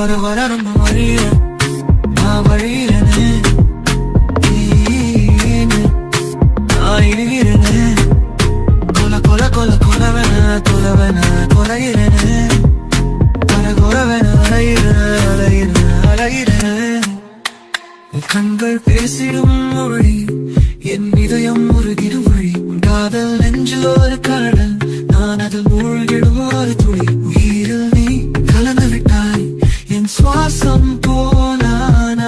வர வர ரொம்ப வழியிறேன், நான் வழியிறேனே, நான் இழுகிறேனே, கொல கொல கொல கொலவென தொலைவென கொலைகிறேனே, கொல கொலவென அலைகிறேன் அலைகிறேன் அலைகிறேன். கண்கள் பேசிடும் மொழி, என் இதயம் உருகிடும் வழி, காதல் நெஞ்சில் ஒரு கடல், நான் அதில் மூழ்கிடும் ஒரு துளி. உயிரில் நீ கலந்து விட்டாய், என் சுவாசம் போனானாய்.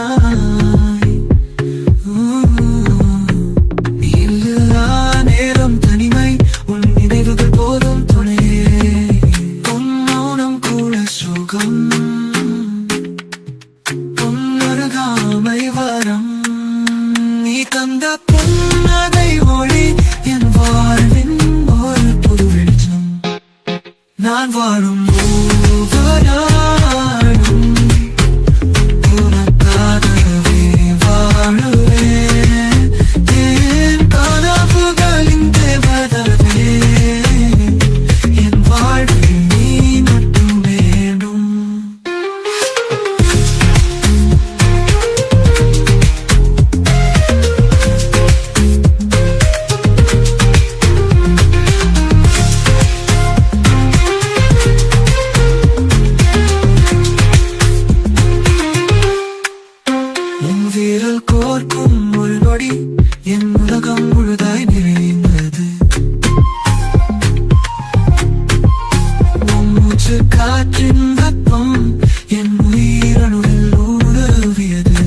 நீ இல்லா நேரம் தனிமை, உன் நினைவுகள் போதும் துணையே, உன் மௌனம் கூட சுகம், உன் அருகாமை வரம். நீ தந்த புன்னகை ஒளி, என் வாழ்வின் ஒரு புது வெளிச்சம். நான் வாழும் ஒவ்வொரு நாளும் உனக்காகவே வாழுவேன். என் கனவுகளின் தேவதவே, என் வாழ்வில் நீ மட்டும் வேண்டும். விரல் கோர்க்கும் ஒரு நொடி, என் உலகம் முழுதாய் நிறைந்தது. உன் மூச்சு காற்றின் வெப்பம், என் உயிரணுவில் ஊடுருவியது.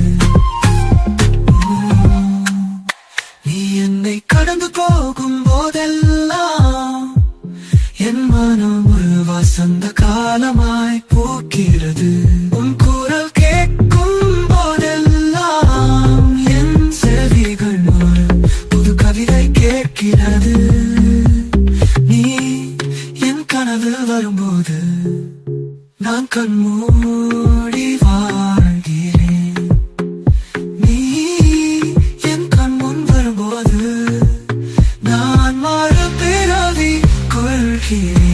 நீ என்னை கடந்து போகும் போதெல்லாம், என் மனம் ஒரு வசந்த காலமாய் பூக்கிறது. உன் குரல் கேட்கும் போதெல்லாம், என் செவிகள் ஒரு புது கவிதை கேட்கிறது. நீ என் கனவில் வரும்போது, நான் கண்மூடி வாழ்கிறேன். நீ என் கண் முன் வரும்போது, நான் மறுபிறவி கொள்கிறேன்.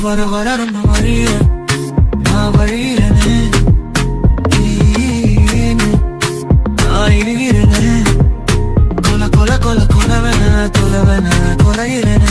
வர வர ரொம்ப வழியிறேன், நான் வழியிறேனே, நான் இழுகிறேனே, கொல கொல கொல கொலவென தொலைவென கொலைகிறேனே.